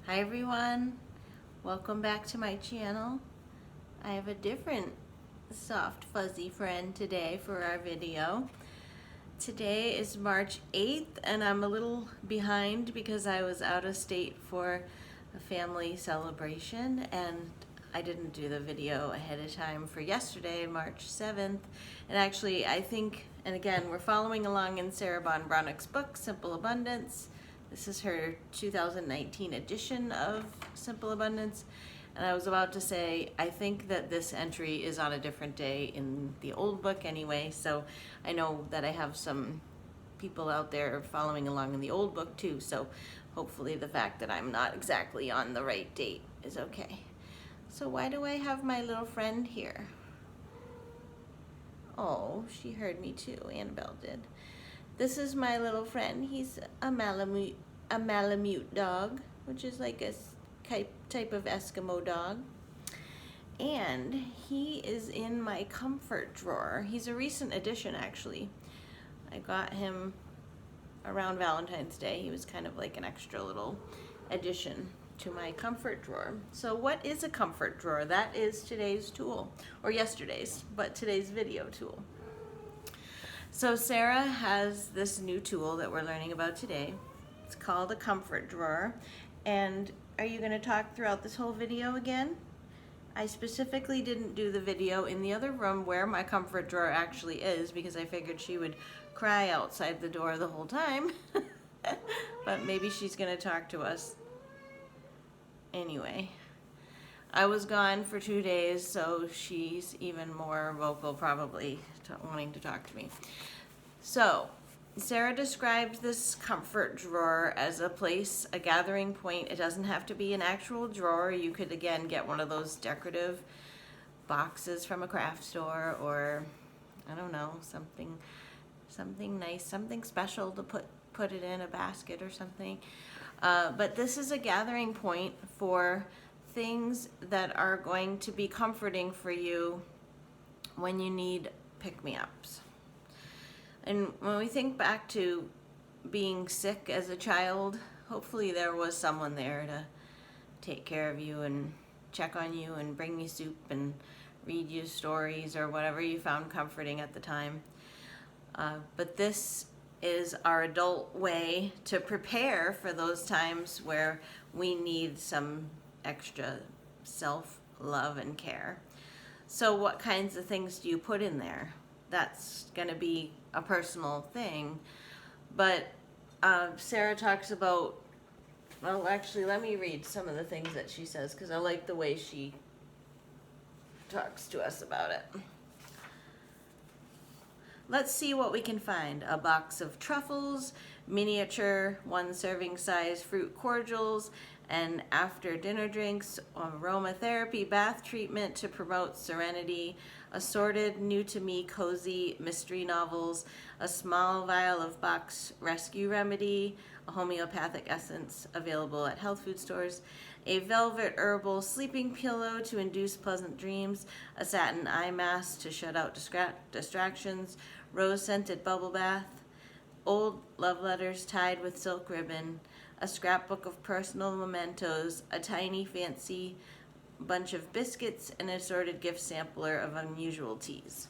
Hi everyone, welcome back to my channel. I have a different soft fuzzy friend today for our video. Today is March 8th and I'm a little behind because I was out of state for a family celebration and I didn't do the video ahead of time for yesterday, March 7th. And actually I think, and again, we're following along in Sarah Breathnach's book, Simple Abundance. This is her 2019 edition of Simple Abundance. And I was about to say, I think that this entry is on a different day in the old book anyway, so I know that I have some people out there following along in the old book too, so hopefully the fact that I'm not exactly on the right date is okay. So why do I have my little friend here? Oh, she heard me too, Annabelle did. This is my little friend. He's a Malamute dog, which is like a type of Eskimo dog. And he is in my comfort drawer. He's a recent addition, actually. I got him around Valentine's Day. He was kind of like an extra little addition to my comfort drawer. So what is a comfort drawer? That is today's tool, or yesterday's, but today's video tool. So Sarah has this new tool that we're learning about today. It's called a comfort drawer. And are you going to talk throughout this whole video again? I specifically didn't do the video in the other room where my comfort drawer actually is because I figured she would cry outside the door the whole time. But maybe she's going to talk to us anyway. I was gone for 2 days, so she's even more vocal probably wanting to talk to me. So Sarah described this comfort drawer as a place, a gathering point. It doesn't have to be an actual drawer. You could, again, get one of those decorative boxes from a craft store, or I don't know, something nice, something special to put it in a basket or something. But this is a gathering point for things that are going to be comforting for you when you need pick-me-ups. And when we think back to being sick as a child, hopefully there was someone there to take care of you and check on you and bring you soup and read you stories or whatever you found comforting at the time. But this is our adult way to prepare for those times where we need some extra self-love and care. So what kinds of things do you put in there? That's going to be a personal thing. But Sarah talks about, well, actually, let me read some of the things that she says because I like the way she talks to us about it. Let's see what we can find. A box of truffles, miniature 1 serving size fruit cordials, and after dinner drinks, aromatherapy bath treatment to promote serenity, assorted new to me cozy mystery novels, a small vial of box rescue remedy, a homeopathic essence available at health food stores, a velvet herbal sleeping pillow to induce pleasant dreams, a satin eye mask to shut out distractions, rose-scented bubble bath, old love letters tied with silk ribbon, a scrapbook of personal mementos, a tiny fancy bunch of biscuits, and an assorted gift sampler of unusual teas.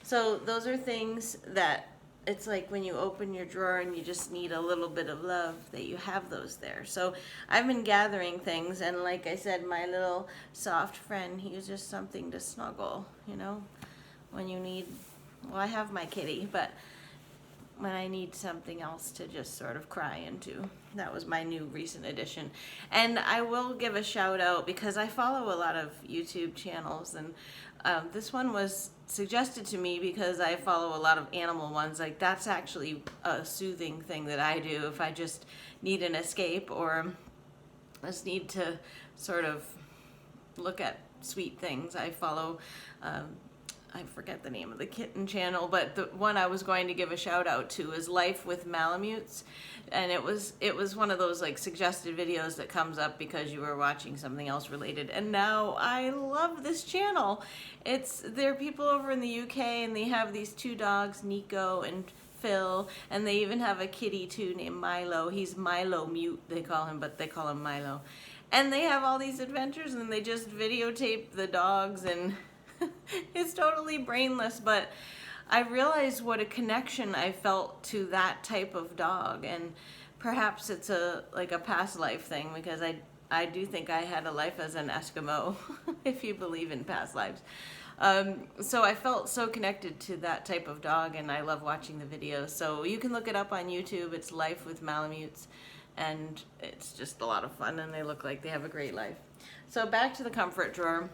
So those are things that it's like when you open your drawer and you just need a little bit of love, that you have those there. So I've been gathering things, and like I said, my little soft friend, he was just something to snuggle, you know, when you need, well, I have my kitty, but when I need something else to just sort of cry into. That was my new recent addition. And I will give a shout out because I follow a lot of YouTube channels, and this one was suggested to me because I follow a lot of animal ones. Like, that's actually a soothing thing that I do if I just need an escape or just need to sort of look at sweet things. I follow I forget the name of the kitten channel, but the one I was going to give a shout out to is Life with Malamutes, and it was one of those like suggested videos that comes up because you were watching something else related. And now I love this channel. There are people over in the UK, and they have these 2 dogs, Nico and Phil, and they even have a kitty too named Milo. He's Malamute, they call him, but they call him Milo. And they have all these adventures, and they just videotape the dogs, and it's totally brainless, but I realized what a connection I felt to that type of dog, and perhaps it's like a past life thing, because I do think I had a life as an Eskimo, if you believe in past lives. So I felt so connected to that type of dog, and I love watching the videos. So you can look it up on YouTube. It's Life with Malamutes, and it's just a lot of fun, and they look like they have a great life. So back to the comfort drawer.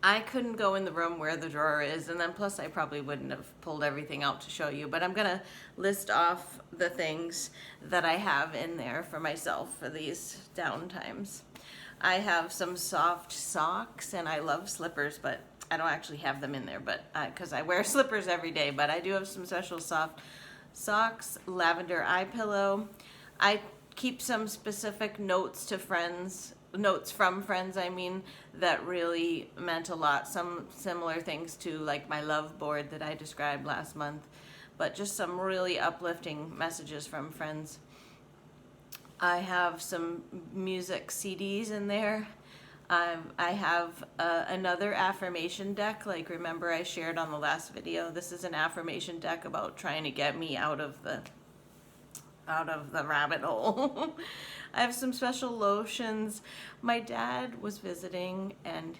I couldn't go in the room where the drawer is, and then plus I probably wouldn't have pulled everything out to show you, but I'm gonna list off the things that I have in there for myself for these down times. I have some soft socks, and I love slippers, but I don't actually have them in there, but because I wear slippers every day, but I do have some special soft socks, lavender eye pillow. I keep some specific notes from friends, I mean, that really meant a lot. Some similar things to like my love board that I described last month, but just some really uplifting messages from friends. I have some music CDs in there. I have another affirmation deck, like remember I shared on the last video. This is an affirmation deck about trying to get me out of the rabbit hole. I have some special lotions. My dad was visiting, and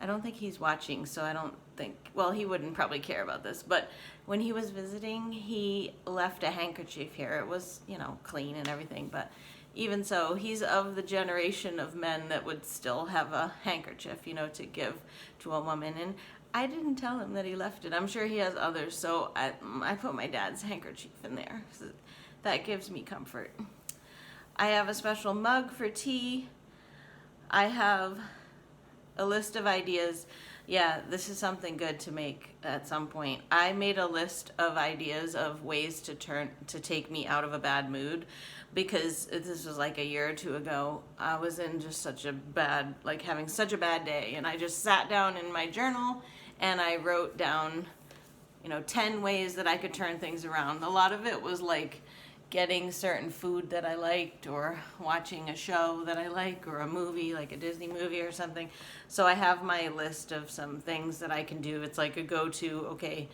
I don't think he's watching, so I don't think, well, he wouldn't probably care about this, but when he was visiting, he left a handkerchief here. It was, clean and everything, but even so, he's of the generation of men that would still have a handkerchief, to give to a woman, and I didn't tell him that he left it. I'm sure he has others, so I put my dad's handkerchief in there. So that gives me comfort. I have a special mug for tea. I have a list of ideas. Yeah, this is something good to make at some point. I made a list of ideas of ways to take me out of a bad mood, because this was like a year or two ago. I was in just having such a bad day, and I just sat down in my journal and I wrote down, 10 ways that I could turn things around. A lot of it was like getting certain food that I liked, or watching a show that I like, or a movie, like a Disney movie or something. So I have my list of some things that I can do. It's like a go-to, okay,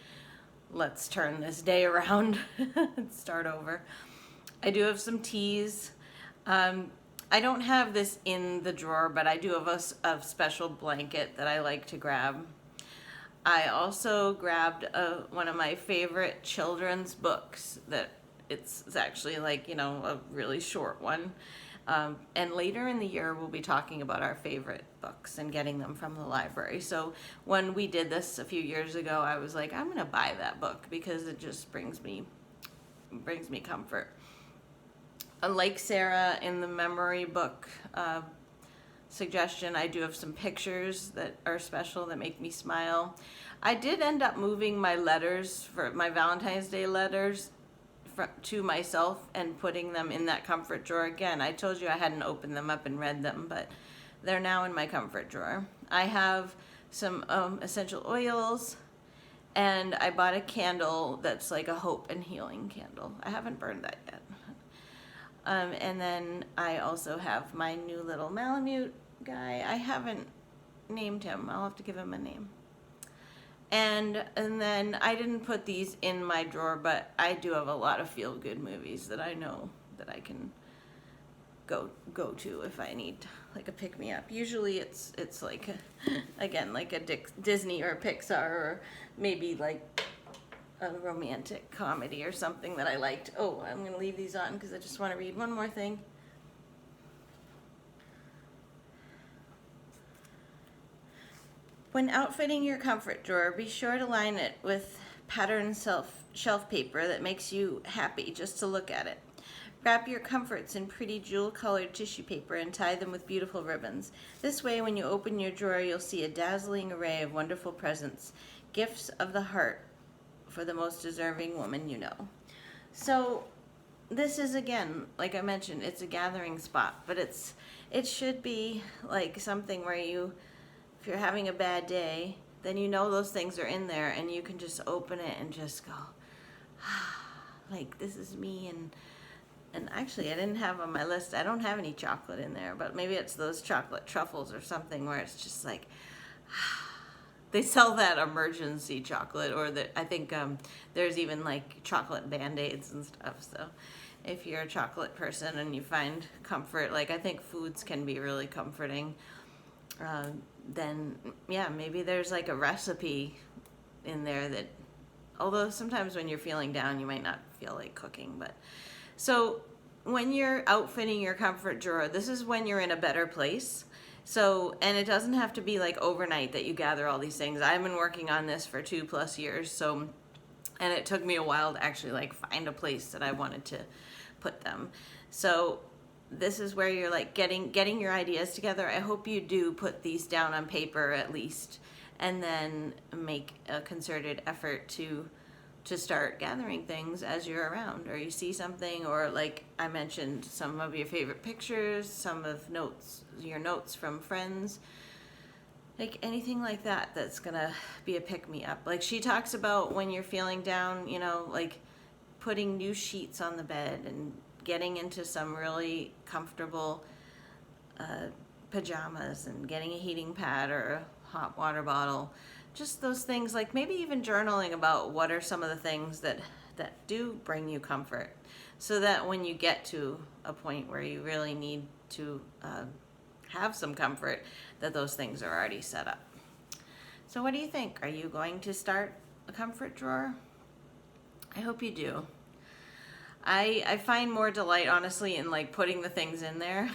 let's turn this day around and start over. I do have some teas. I don't have this in the drawer, but I do have a special blanket that I like to grab. I also grabbed one of my favorite children's books that it's actually like, a really short one. And later in the year, we'll be talking about our favorite books and getting them from the library. So when we did this a few years ago, I was like, I'm going to buy that book because it just brings me comfort. Like Sarah in the memory book suggestion, I do have some pictures that are special that make me smile. I did end up moving my letters, for my Valentine's Day letters, to myself and putting them in that comfort drawer again. I told you I hadn't opened them up and read them, but they're now in my comfort drawer. I have some essential oils, and I bought a candle that's like a hope and healing candle. I haven't burned that yet. And then I also have my new little Malamute guy. I haven't named him. I'll have to give him a name. And then I didn't put these in my drawer, but I do have a lot of feel-good movies that I know that I can go to if I need like a pick-me-up. Usually it's like like a Disney or Pixar, or maybe like a romantic comedy or something that I liked. Oh, I'm going to leave these on because I just want to read one more thing. When outfitting your comfort drawer, be sure to line it with patterned shelf paper that makes you happy just to look at it. Wrap your comforts in pretty jewel-colored tissue paper and tie them with beautiful ribbons. This way, when you open your drawer, you'll see a dazzling array of wonderful presents, gifts of the heart for the most deserving woman you know. So this is, again, like I mentioned, it's a gathering spot, but it should be like something where if you're having a bad day, then those things are in there, and you can just open it and just go, like this is me. And actually, I didn't have on my list, I don't have any chocolate in there, but maybe it's those chocolate truffles or something where it's just like, they sell that emergency chocolate, or that I think there's even like chocolate Band-Aids and stuff. So if you're a chocolate person and you find comfort, like I think foods can be really comforting, then yeah, maybe there's like a recipe in there that, although sometimes when you're feeling down, you might not feel like cooking, but so when you're outfitting your comfort drawer, this is when you're in a better place. So, and it doesn't have to be like overnight that you gather all these things. I've been working on this for 2+ years, so, and it took me a while to actually like find a place that I wanted to put them. So this is where you're like getting your ideas together. I hope you do put these down on paper at least, and then make a concerted effort to start gathering things as you're around, or you see something, or like I mentioned, some of your favorite pictures, some of your notes from friends, like anything like that that's gonna be a pick-me-up. Like she talks about when you're feeling down, you know, like putting new sheets on the bed and getting into some really comfortable pajamas and getting a heating pad or a hot water bottle. Just those things, like maybe even journaling about what are some of the things that do bring you comfort, so that when you get to a point where you really need to have some comfort, that those things are already set up. So what do you think? Are you going to start a comfort drawer? I hope you do. I find more delight, honestly, in like putting the things in there.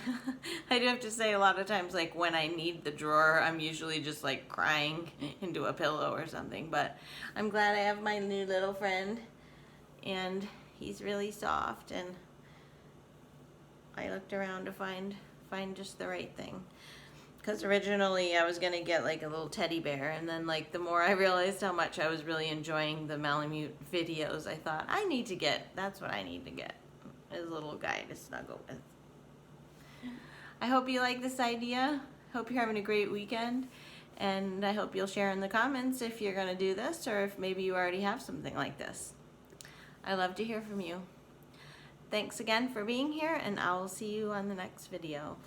I do have to say, a lot of times, like when I need the drawer, I'm usually just like crying into a pillow or something. But I'm glad I have my new little friend, and he's really soft. And I looked around to find just the right thing. Because originally I was gonna get like a little teddy bear, and then like the more I realized how much I was really enjoying the Malamute videos, I thought that's what I need to get, is a little guy to snuggle with. I hope you like this idea. Hope you're having a great weekend, and I hope you'll share in the comments if you're gonna do this, or if maybe you already have something like this. I love to hear from you. Thanks again for being here, and I will see you on the next video.